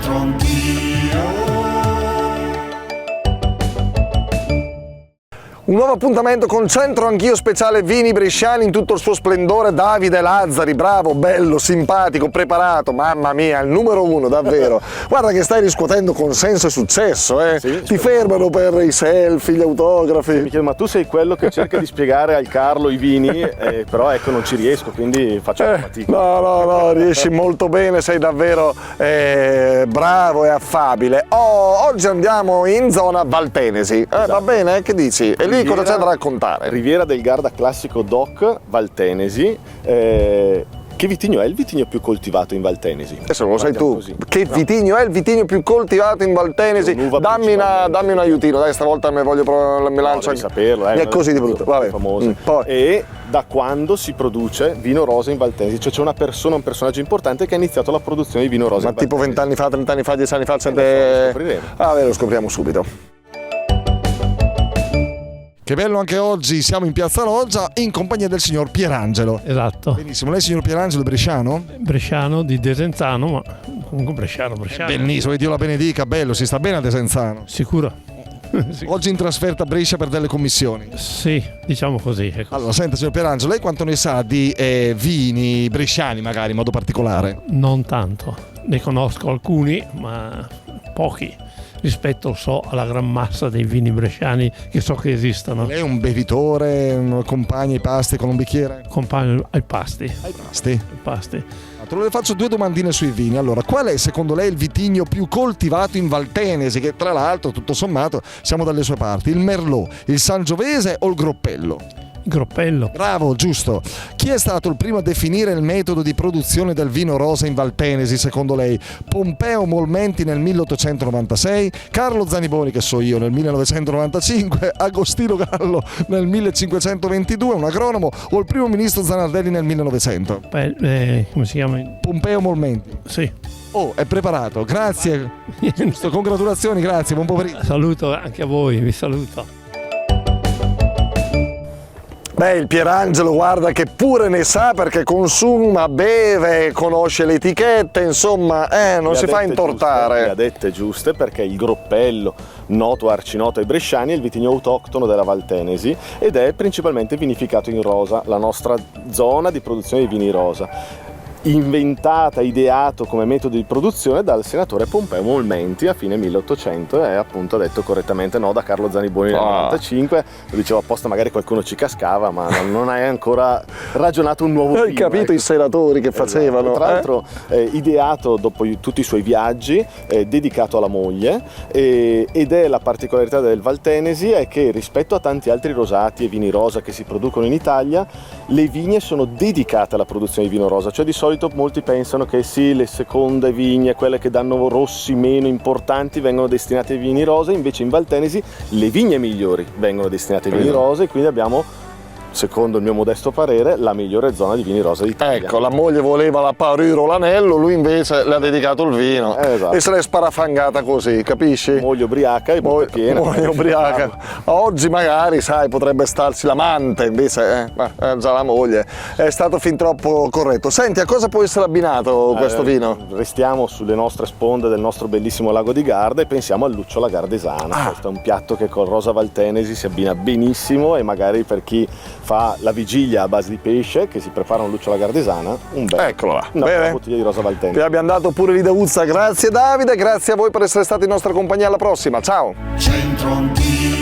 C'entro anch'io. Un nuovo appuntamento con C'entro Anch'io speciale vini bresciani in tutto il suo splendore. Davide Lazzari, bravo, bello, simpatico, preparato, mamma mia, il numero uno, davvero. Guarda che stai riscuotendo consenso e successo, eh? Sì, Ti fermano per i selfie, gli autografi. Michele, ma tu sei quello che cerca di spiegare al Carlo i vini, però ecco non ci riesco, quindi faccio fatica. No, riesci molto bene, sei davvero bravo e affabile. Oggi andiamo in zona Valtenesi, Esatto. Va bene? Che dici? E lì cosa c'è da raccontare? Riviera del Garda classico DOC Valtenesi. Che vitigno è il vitigno più coltivato in Valtenesi? Adesso lo sai tu. Così. Che vitigno è il vitigno più coltivato in Valtenesi? Un'uva Dammi un aiutino, dai, stavolta mi lancio. Devi saperlo, Mi è così di brutto. Vabbè. Famoso. Poi. E da quando si produce vino rosa in Valtenesi? Cioè c'è una persona, un personaggio importante che ha iniziato la produzione di vino rosa Ma in tipo Valtenesi. 20 anni fa, 30 anni fa, 10 anni fa, Lo scopriremo. Lo scopriamo subito. Che bello, anche oggi siamo in Piazza Loggia in compagnia del signor Pierangelo. Esatto, Benissimo, lei signor Pierangelo è bresciano? bresciano di Desenzano, ma comunque bresciano. Bellissimo, e Dio la benedica, bello, si sta bene a Desenzano. Sicuro? Oggi in trasferta a Brescia per delle commissioni. Sì, diciamo così. Ecco. Allora, senta signor Pierangelo, lei quanto ne sa di vini bresciani magari in modo particolare? Non tanto, ne conosco alcuni, ma pochi rispetto alla gran massa dei vini bresciani che so che esistono. Lei è un bevitore, un compagno ai pasti con un bicchiere? Compagno ai pasti. Pasti? Le faccio due domandine sui vini. Allora, qual è secondo lei il vitigno più coltivato in Valtenesi, che tra l'altro tutto sommato siamo dalle sue parti? Il Merlot, il Sangiovese o il Groppello? Groppello. Bravo, giusto. Chi è stato il primo a definire il metodo di produzione del vino rosa in Valtenesi secondo lei? Pompeo Molmenti nel 1896, Carlo Zaniboni, che so io, nel 1995, Agostino Gallo nel 1522, un agronomo, o il primo ministro Zanardelli nel 1900? Come si chiama? Pompeo Molmenti. Sì. Oh, è preparato, grazie. Giusto, congratulazioni, grazie, buon pomeriggio. Saluto anche a voi, vi saluto. Beh, il Pierangelo guarda che pure ne sa perché consuma, beve, conosce le etichette, insomma, non si fa intortare. Le ha dette giuste, perché il Groppello, noto, arcinoto ai bresciani, è il vitigno autoctono della Valtenesi ed è principalmente vinificato in rosa, la nostra zona di produzione di vini rosa. Inventata, ideato come metodo di produzione dal senatore Pompeo Molmenti a fine 1800 e appunto detto correttamente no da Carlo Zaniboni nel 95. Lo dicevo apposta, magari qualcuno ci cascava, ma non hai ancora ragionato un nuovo Hai film, capito, ecco. I senatori che facevano. Tra l'altro ideato dopo tutti i suoi viaggi, dedicato alla moglie, ed è la particolarità del Valtenesi è che rispetto a tanti altri rosati e vini rosa che si producono in Italia, le vigne sono dedicate alla produzione di vino rosa, cioè di solito molti pensano che sì, le seconde vigne, quelle che danno rossi meno importanti, vengono destinate ai vini rosa, invece in Valtenesi le vigne migliori vengono destinate ai vini rosa e quindi abbiamo, secondo il mio modesto parere, la migliore zona di vini rosa d'Italia. Ecco, la moglie voleva la parure o l'anello, lui invece le ha dedicato il vino Esatto. e se l'è sparafangata così, capisci? Moglie ubriaca e bocca piena. Moglie ubriaca. Oggi magari, sai, potrebbe starci l'amante, invece già la moglie. È stato fin troppo corretto. Senti, a cosa può essere abbinato questo vino? Restiamo sulle nostre sponde del nostro bellissimo lago di Garda e pensiamo al lucciola gardesana. Questo è un piatto che col rosa Valtenesi si abbina benissimo e magari per chi fa la vigilia a base di pesce, che si prepara un lucciola gardesana, un bel Eccolo là. una Bene. bella bottiglia di rosa Valtenesi. Ti abbiamo dato pure l'Ideuzza, grazie Davide, grazie a voi per essere stati in nostra compagnia, alla prossima, ciao! C'entro anch'io.